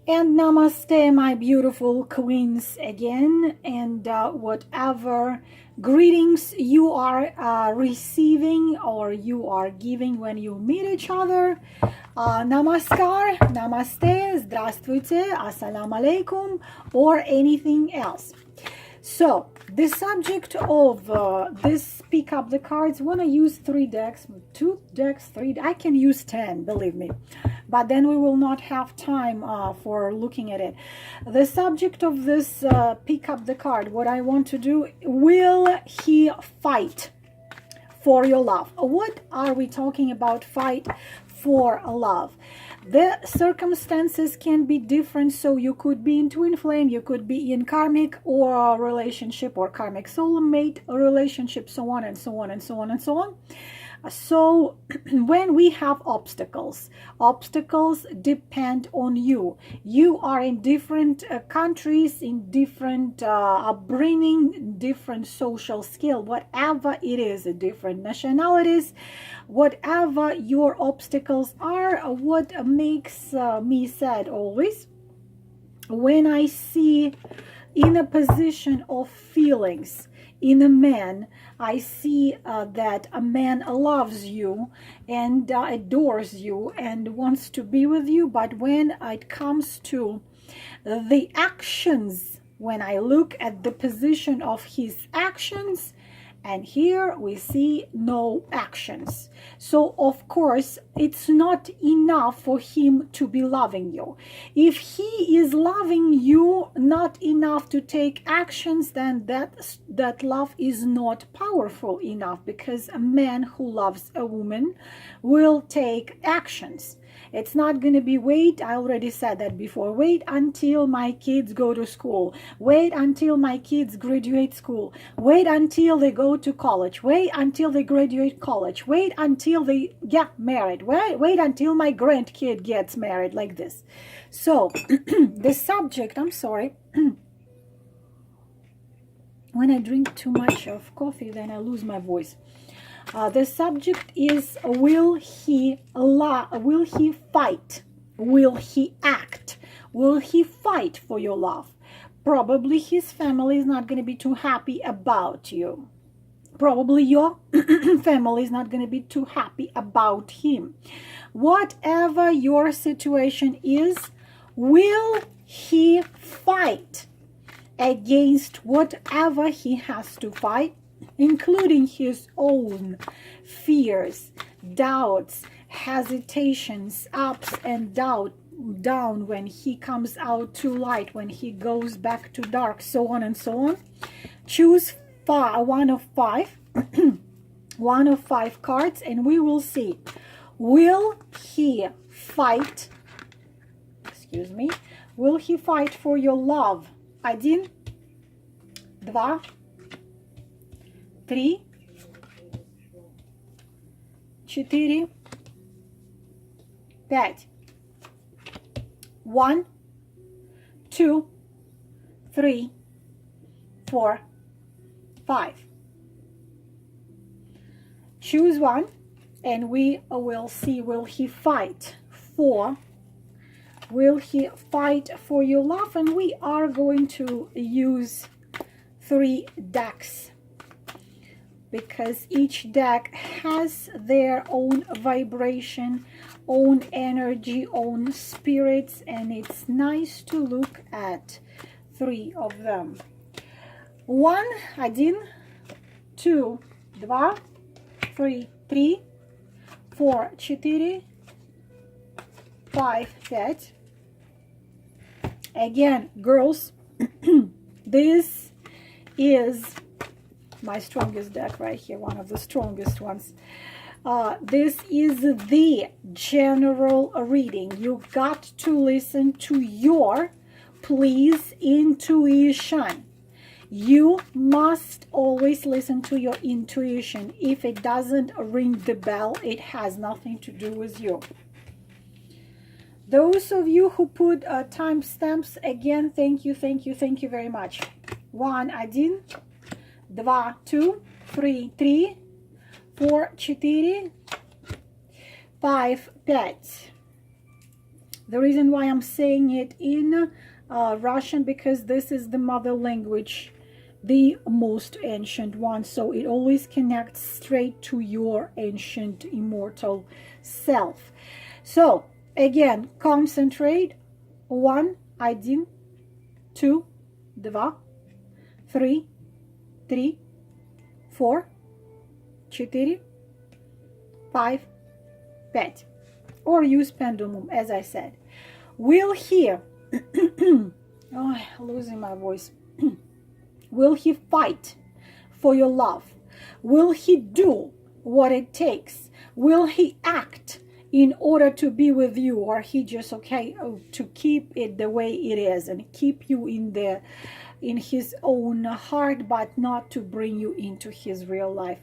And namaste, my beautiful queens, again. And whatever greetings you are receiving or you are giving when you meet each other. Namaskar, namaste, здравствуйте, assalamu alaikum, or anything else. So, the subject of this pick up the cards, when I use 3 decks, 2 decks, 3, I can use 10, believe me. But then we will not have time for looking at it. The subject of this pick up the card, what I want to do, will he fight for your love? What are we talking about, fight for love? The circumstances can be different, so you could be in twin flame, you could be in karmic or relationship or karmic soulmate relationship, so on and so on and so on and so on. So when we have obstacles depend on you. You are in different countries, in different upbringing, different social skill, whatever it is, different nationalities, whatever your obstacles are. What makes me sad always, when I see in a position of feelings in a man, I see that a man loves you and adores you and wants to be with you, but when it comes to the actions, when I look at the position of his actions, and here we see no actions. So of course it's not enough for him to be loving you. If he is loving you not enough to take actions, then that love is not powerful enough, because a man who loves a woman will take actions. It's not going to be wait, I already said that before, wait until my kids go to school, wait until my kids graduate school, wait until they go to college, wait until they graduate college, wait until they get married, wait until my grandkid gets married, like this. So the subject, I'm sorry, when I drink too much of coffee, then I lose my voice. The subject is, will he fight? Will he act? Will he fight for your love? Probably his family is not going to be too happy about you. Probably your family is not going to be too happy about him. Whatever your situation is, will he fight against whatever he has to fight, including his own fears, doubts, hesitations, ups and down, when he comes out to light, when he goes back to dark, so on and so on. Choose one of 5 one of 5 cards, and we will see, will he fight, excuse me, will he fight for your love? 1, 2, 3, 4, 5. 1, 2, 3, 4, 5. Choose one, and we will see, will he fight for, will he fight for your love? And we are going to use 3 decks, because each deck has their own vibration, own energy, own spirits, and it's nice to look at 3 of them. 1, 2, 3, 4, 5, 5. Again, girls, this is my strongest deck right here, one of the strongest ones. This is the general reading. You've got to listen to your, please, intuition. You must always listen to your intuition. If it doesn't ring the bell, it has nothing to do with you. Those of you who put timestamps, again, thank you very much. 1, 2, 2, 3, 3, 4, 4, 5, 5. The reason why I'm saying it in Russian, because this is the mother language, the most ancient one, so it always connects straight to your ancient immortal self. So again, concentrate. 1, 1, 2, 2, 3, 3, 4, 4, 5, 5. Or use pendulum, as I said. Will he oh, losing my voice. Will he fight for your love? Will he do what it takes? Will he act in order to be with you, or he just okay to keep it the way it is and keep you in his own heart, but not to bring you into his real life?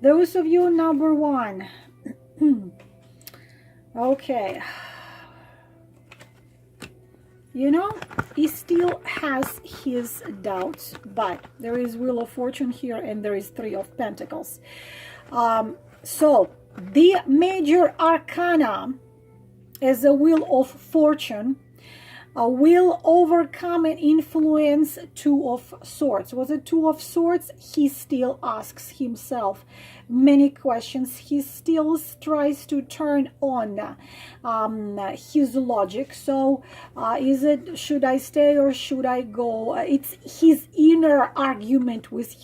Those of you, number 1. Okay. You know, he still has his doubts, but there is Wheel of Fortune here and there is 3 of Pentacles. So the major arcana as a Wheel of Fortune will overcome and influence 2 of Swords. Was it 2 of Swords? He still asks himself many questions. He still tries to turn on his logic. So is it, should I stay or should I go? It's his inner argument with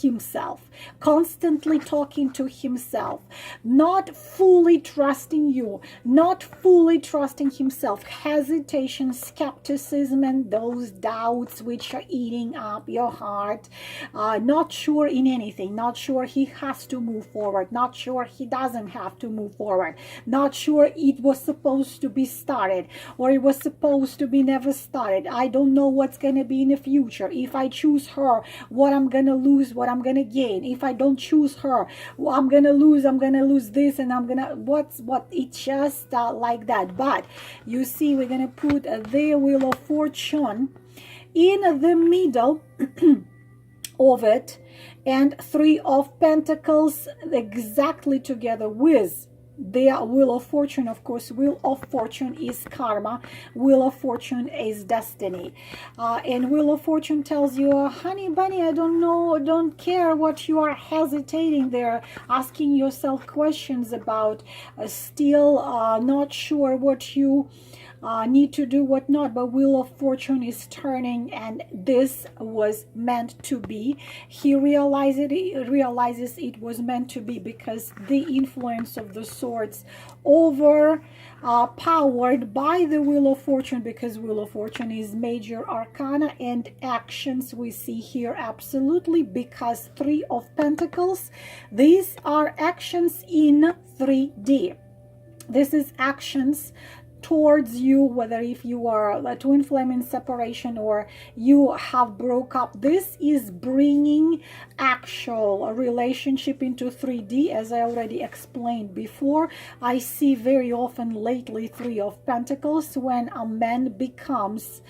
himself, constantly talking to himself, not fully trusting you, not fully trusting himself, hesitation, skepticism, and those doubts which are eating up your heart, not sure in anything, not sure he has to move forward, not sure he doesn't have to move forward, not sure it was supposed to be started or it was supposed to be never started. I don't know what's going to be in the future. If I choose her, what I'm going to lose, what I'm going to gain. If I don't choose her, well, I'm going to lose this, and I'm going to, what, it's just like that. But you see, we're going to put the Wheel of Fortune in the middle of it, and 3 of Pentacles exactly together with the Wheel of Fortune. Of course, Wheel of Fortune is karma, Wheel of Fortune is destiny, and Wheel of Fortune tells you, honey bunny, I don't know, don't care what you are hesitating there, asking yourself questions about, still not sure what you need to do, what not. But Wheel of Fortune is turning, and this was meant to be. He realizes it was meant to be, because the influence of the Swords powered by the Wheel of Fortune, because Wheel of Fortune is major arcana, and actions we see here absolutely, because 3 of Pentacles, these are actions in 3D. This is actions towards you, whether if you are a twin flame in separation or you have broke up. This is bringing actual relationship into 3D, as I already explained before. I see very often lately 3 of Pentacles, when a man becomes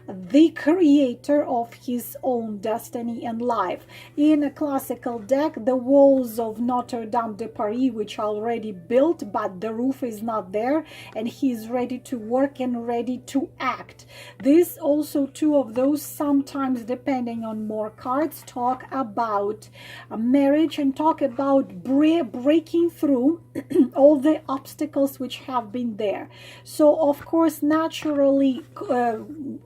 the creator of his own destiny and life. In a classical deck, the walls of Notre Dame de Paris, which are already built, but the roof is not there, and he's ready to work and ready to act. This also 2 of those, sometimes depending on more cards, talk about a marriage and talk about breaking through all the obstacles which have been there. So of course, naturally,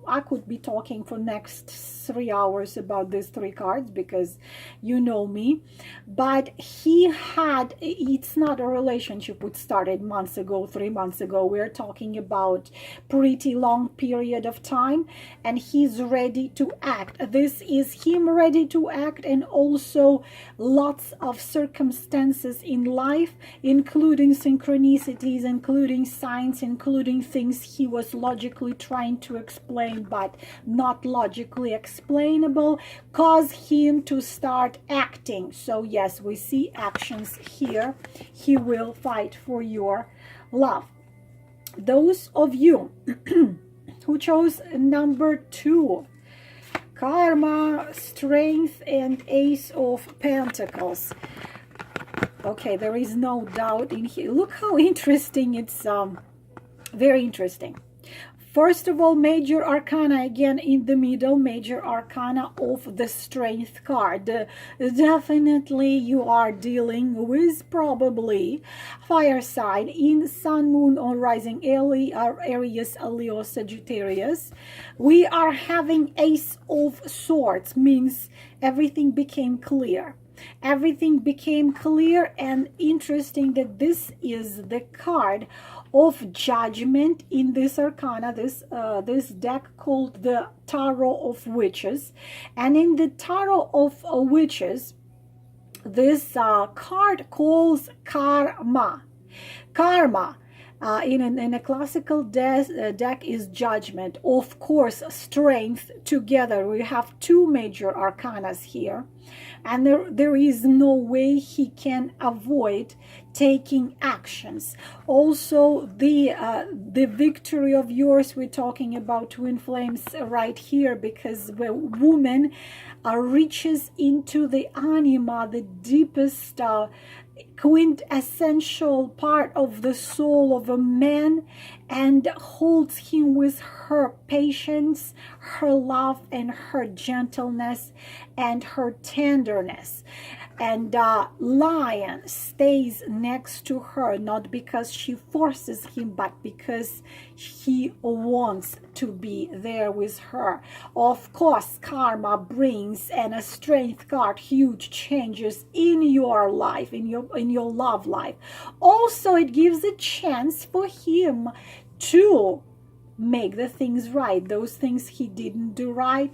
I could be talking for next 3 hours about these 3 cards, because you know me. But he had, it's not a relationship which started months ago, 3 months ago. We're talking about pretty long period of time, and he's ready to act. This is him ready to act, and also lots of circumstances in life, including synchronicities, including signs, including things he was logically trying to explain but not logically explainable, cause him to start acting. So yes, we see actions here. He will fight for your love. Those of you who chose number 2, karma, strength, and Ace of Pentacles. Okay, there is no doubt in here. Look how interesting. It's very interesting. First of all, major arcana, again in the middle, major arcana of the strength card. Definitely you are dealing with probably fire sign in sun, moon, or rising Aries, Leo, Sagittarius. We are having Ace of Swords, means everything became clear. Everything became clear, and interesting that this is the card of judgment in this arcana, this deck called the Tarot of Witches. And in the Tarot of Witches, this card calls karma. Karma. In a classical deck is judgment. Of course, strength together. We have two major arcanas here. And there is no way he can avoid taking actions. Also, the victory of yours, we're talking about twin flames right here, because the woman reaches into the anima, the deepest quintessential part of the soul of a man, and holds him with her patience, her love, and her gentleness, and her tenderness. And Lion stays next to her, not because she forces him, but because he wants to be there with her. Of course, karma brings, and a strength card, huge changes in your life, in your love life. Also, it gives a chance for him to make the things right. Those things he didn't do right,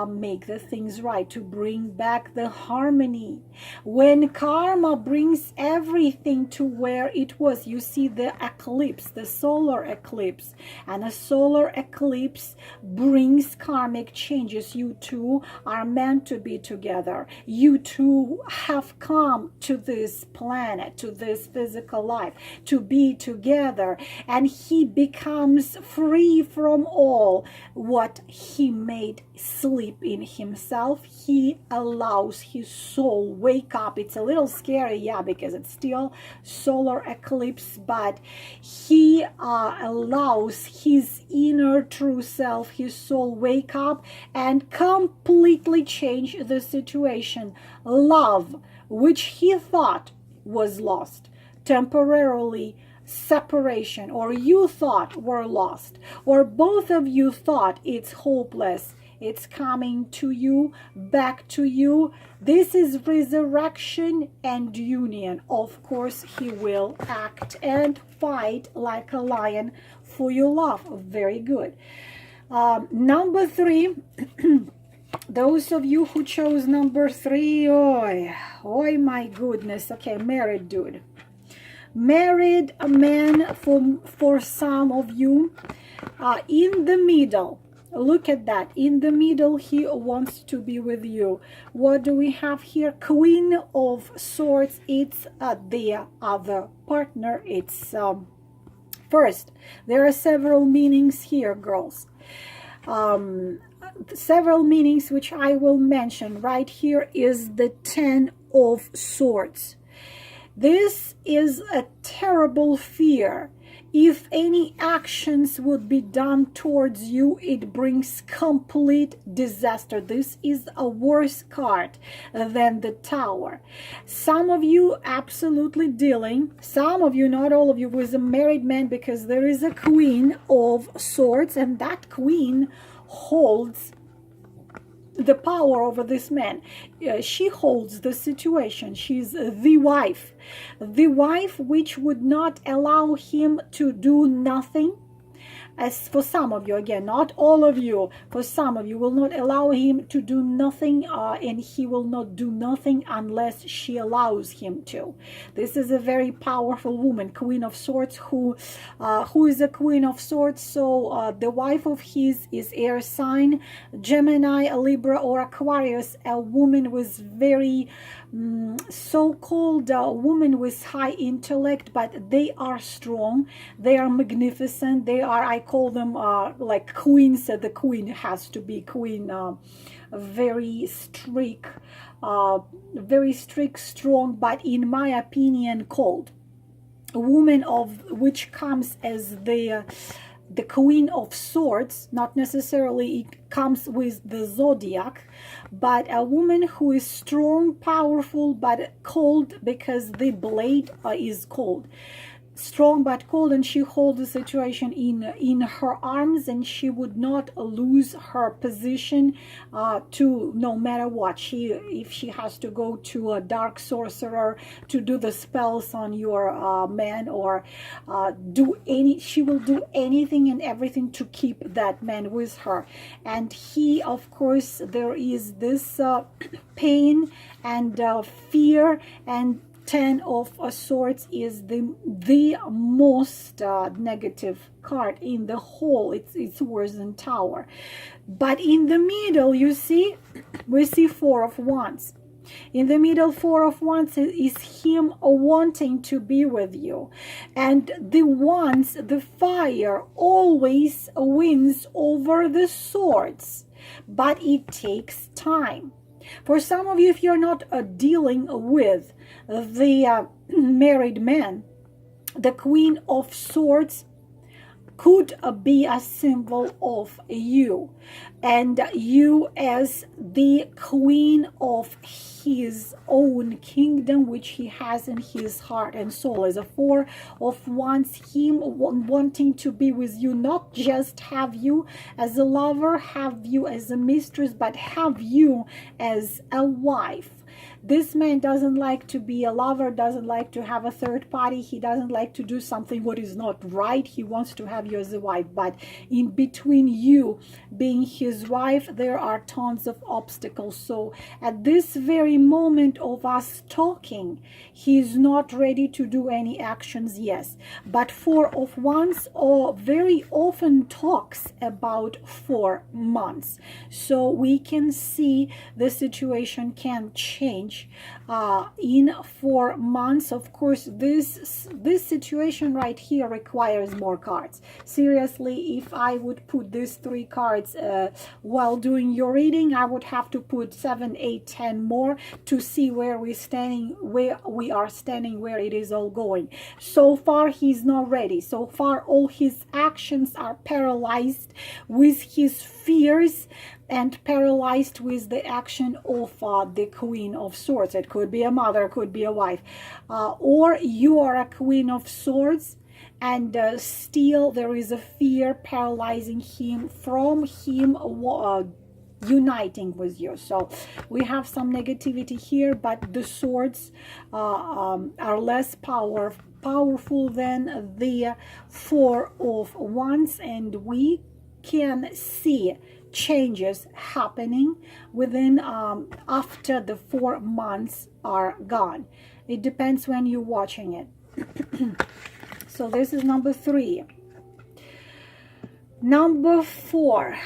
make the things right, to bring back the harmony. When karma brings everything to where it was, you see the eclipse, the solar eclipse, and a solar eclipse brings karmic changes. You two are meant to be together. You two have come to this planet, to this physical life, to be together, and he becomes free from all what he made sleep in himself. He allows his soul wake up. It's a little scary, yeah, because it's still solar eclipse, but he allows his inner true self, his soul, wake up and completely change the situation. Love, which he thought was lost, temporarily separation, or you thought were lost, or both of you thought it's hopeless, it's coming to you, back to you. This is resurrection and union. Of course, he will act and fight like a lion for your love. Very good. Number 3. Those of you who chose number 3, oh my goodness. Okay, married dude. Married a man for some of you, in the middle. Look at that. In the middle, he wants to be with you. What do we have here? Queen of Swords. It's the other partner. It's first, there are several meanings here, girls. Several meanings which I will mention. Right here is the 10 of Swords. This is a terrible fear. If any actions would be done towards you, it brings complete disaster. This is a worse card than the Tower. Some of you absolutely dealing, some of you, not all of you, with a married man, because there is a Queen of Swords, and that queen holds the power over this man. She holds the situation. She's the wife which would not allow him to do nothing. As for some of you, again, not all of you, for some of you, will not allow him to do nothing, and he will not do nothing unless she allows him to. This is a very powerful woman, Queen of Swords, who is a Queen of Swords. So the wife of his is air sign, Gemini, a Libra, or Aquarius, a woman with very so-called woman with high intellect, but they are strong, they are magnificent, they are, I call them like queens. The queen has to be queen, very strict, strong, but in my opinion cold. A woman of which comes as the the Queen of Swords, not necessarily it comes with the zodiac, but a woman who is strong, powerful, but cold, because the blade is cold. Strong but cold, and she holds the situation in her arms, and she would not lose her position to no matter what. If she has to go to a dark sorcerer to do the spells on your man, or she will do anything and everything to keep that man with her. And he, of course, there is this pain and fear, and 10 of Swords is the most negative card in the whole. It's worse than Tower. But in the middle, you see, we see 4 of Wands. In the middle, 4 of Wands is him wanting to be with you. And the Wands, the fire, always wins over the Swords. But it takes time. For some of you, if you're not dealing with the married man, the Queen of Swords could be a symbol of you, and you as the queen of his own kingdom, which he has in his heart and soul. As a 4 of Wands, him wanting to be with you, not just have you as a lover, have you as a mistress, but have you as a wife. This man doesn't like to be a lover, doesn't like to have a third party. He doesn't like to do something what is not right. He wants to have you as a wife. But in between you being his wife, there are tons of obstacles. So at this very moment of us talking, he is not ready to do any actions, yes. But 4 of Wands very often talks about 4 months. So we can see the situation can change in 4 months. Of course, this situation right here requires more cards. Seriously, if I would put these 3 cards while doing your reading, I would have to put 7, 8, 10 more to see where we are standing, where it is all going. So far, he's not ready. So far, all his actions are paralyzed with his fears and paralyzed with the action of the Queen of Swords. It could be a mother, could be a wife, or you are a Queen of Swords, and still there is a fear paralyzing him from him uniting with you. So we have some negativity here, but the Swords are less powerful than the 4 of Wands, and we can see changes happening within after the 4 months are gone. It depends when you're watching it. So this is number 3. Number 4,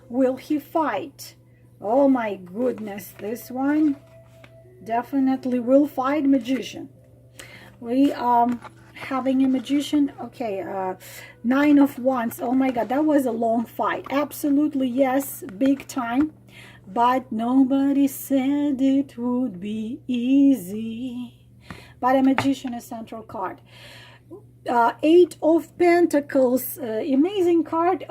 will he fight? Oh my goodness, this one definitely will fight. Magician. We having a magician. Okay, 9 of Wands. Oh my god, that was a long fight. Absolutely, yes, big time. But nobody said it would be easy. But a magician is central card. 8 of Pentacles, amazing card.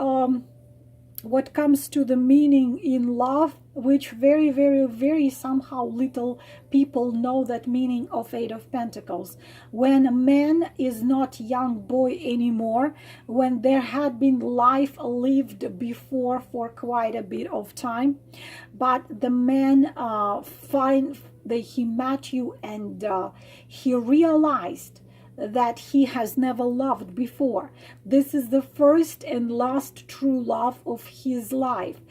What comes to the meaning in love, which very, very, very somehow little people know that meaning of 8 of Pentacles. When a man is not young boy anymore, when there had been life lived before for quite a bit of time, but the man he met you, and he realized that he has never loved before. This is the first and last true love of his life.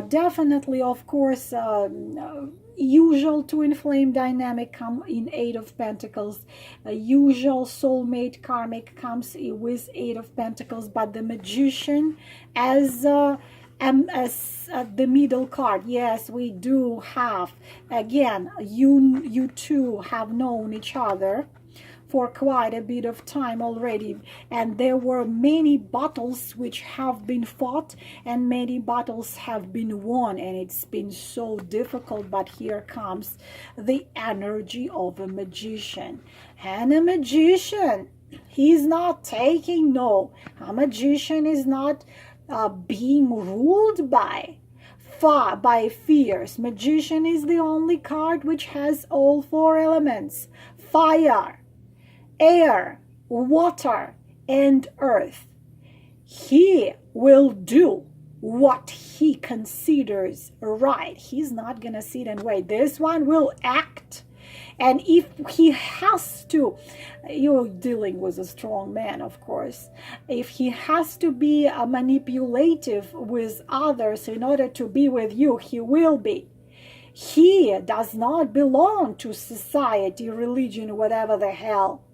Definitely, of course, usual twin flame dynamic come in 8 of Pentacles. Usual soulmate karmic comes with 8 of Pentacles, but the magician as the middle card. Yes, we do have, again, you two have known each other for quite a bit of time already, and there were many battles which have been fought, and many battles have been won, and it's been so difficult. But here comes the energy of a magician. And a magician He's not taking, no. A magician is not being ruled by fears. Magician is the only card which has all four elements: fire, air, water, and earth. He will do what he considers right. He's not gonna sit and wait. This one will act. And if he has to, you're dealing with a strong man, of course. If he has to be manipulative with others in order to be with you, he will be. He does not belong to society, religion, whatever the hell.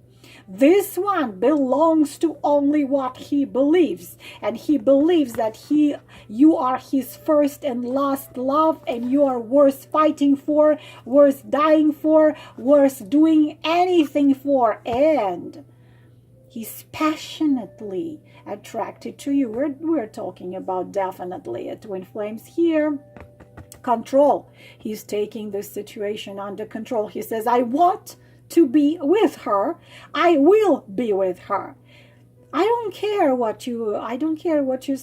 This one belongs to only what he believes, and he believes that you are his first and last love, and you are worth fighting for, worth dying for, worth doing anything for, and he's passionately attracted to you. We're talking about definitely a twin flames here. Control. He's taking this situation under control. He says, I want to be with her. I will be with her. I don't care what you don't care what you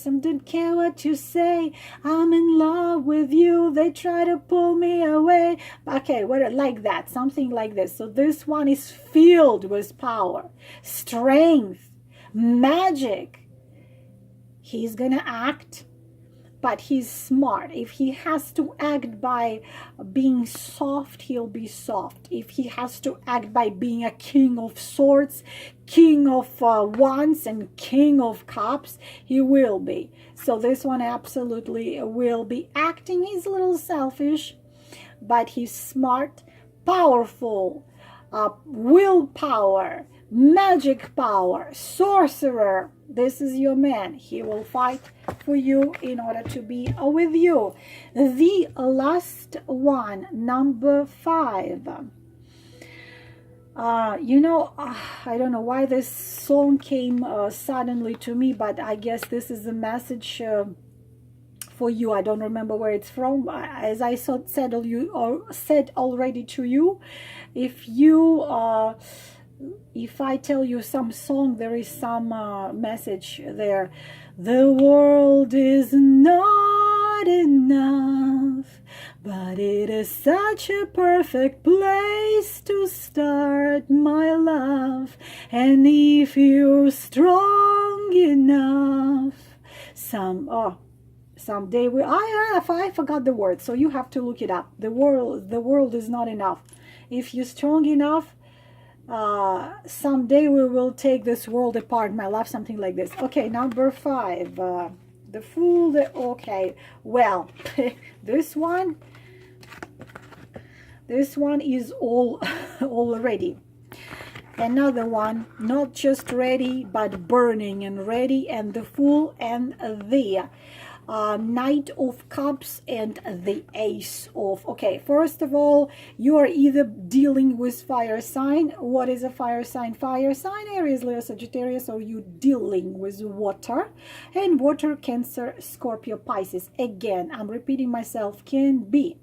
say. I'm in love with you. They try to pull me away. Okay, what, like that, something like this. So this one is filled with power, strength, magic. He's gonna act, but he's smart. If he has to act by being soft, he'll be soft. If he has to act by being a king of swords, king of wands, and king of cups, he will be. So this one absolutely will be acting. He's a little selfish, but he's smart, powerful, willpower, magic power, sorcerer. This is your man. He will fight for you in order to be with you. The last one, number 5. I don't know why this song came suddenly to me, but I guess this is a message for you. I don't remember where it's from. As I said already to you, if I tell you some song, there is some message there. The world is not enough, but it is such a perfect place to start, my love. And if you're strong enough, someday I forgot the word, so you have to look it up. The world is not enough. If you're strong enough, someday we will take this world apart, my love, something like this. Okay, number 5, the Fool. Okay, well, this one is all ready. Another one, not just ready, but burning and ready. And the Fool and the Knight of Cups and the Ace of. Okay, first of all, you are either dealing with fire sign. What is a fire sign? Fire sign, Aries, Leo, Sagittarius, or you dealing with water. And water, Cancer, Scorpio, Pisces. Again, I'm repeating myself, can be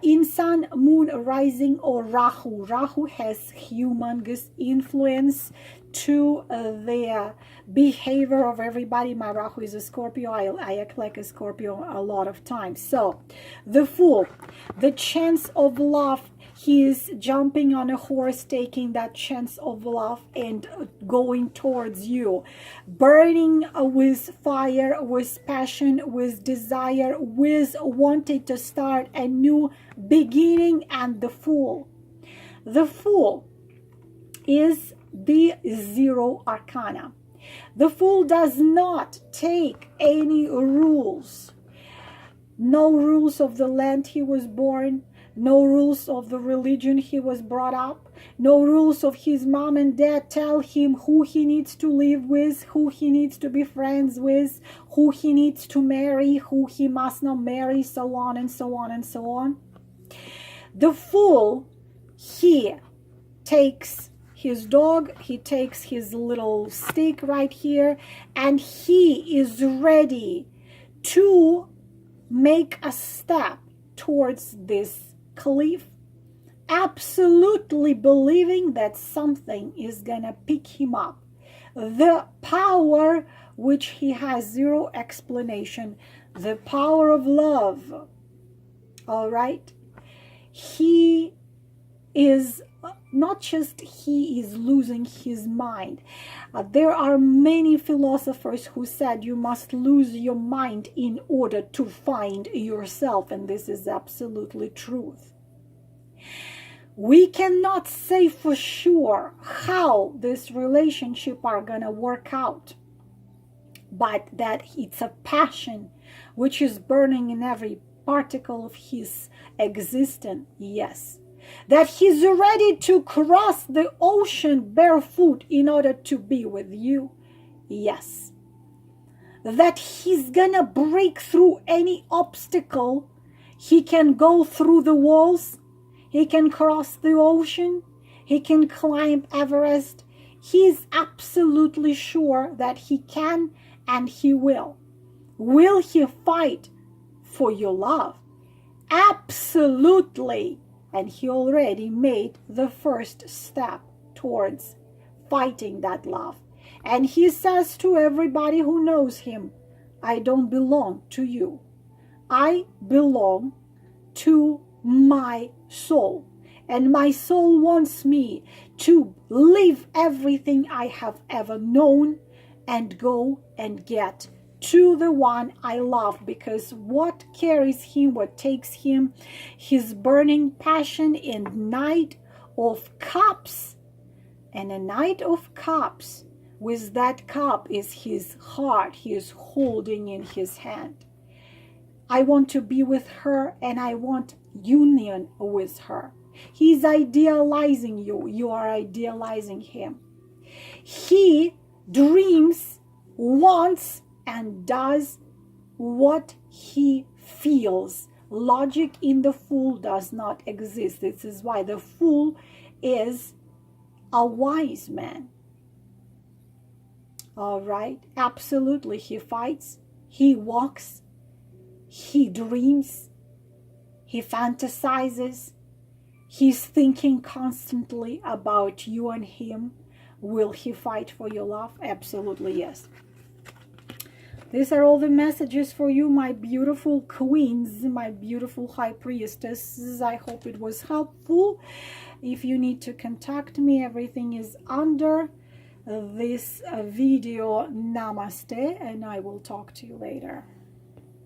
in Sun, Moon, Rising, or Rahu. Rahu has humongous influence to the behavior of everybody. My Rahu is a Scorpio. I act like a Scorpio a lot of times. So the Fool, the chance of love. He is jumping on a horse, taking that chance of love and going towards you, burning with fire, with passion, with desire, with wanting to start a new beginning. And the Fool is the 0 arcana. The Fool does not take any rules. No rules of the land he was born, no rules of the religion he was brought up, no rules of his mom and dad tell him who he needs to live with, who he needs to be friends with, who he needs to marry, who he must not marry, so on and so on and so on. The Fool, he takes his dog, he takes his little stick right here, and he is ready to make a step towards this cliff, absolutely believing that something is gonna pick him up. The power which he has zero explanation, the power of love. All right? He is not just he is losing his mind. There are many philosophers who said you must lose your mind in order to find yourself, and this is absolutely truth. We cannot say for sure how this relationship are gonna work out, but that it's a passion which is burning in every particle of his existence, yes. That he's ready to cross the ocean barefoot in order to be with you, yes. That he's gonna break through any obstacle. He can go through the walls, he can cross the ocean, he can climb Everest. He's absolutely sure that he can and he will. Will he fight for your love? Absolutely. And he already made the first step towards fighting that love. And he says to everybody who knows him, I don't belong to you. I belong to my soul. And my soul wants me to leave everything I have ever known and go and get to the one I love, because what carries him, what takes him, his burning passion in Knight of Cups. And a Knight of Cups, with that cup is his heart he is holding in his hand. I want to be with her and I want union with her. He's idealizing you. You are idealizing him. He dreams, wants, and does what he feels. Logic in the fool does not exist. This is why the fool is a wise man. All right, absolutely. He fights, he walks, he dreams, he fantasizes, he's thinking constantly about you and him. Will he fight for your love? Absolutely, yes. These are all the messages for you, my beautiful queens, my beautiful high priestesses. I hope it was helpful. If you need to contact me, everything is under this video. Namaste, and I will talk to you later.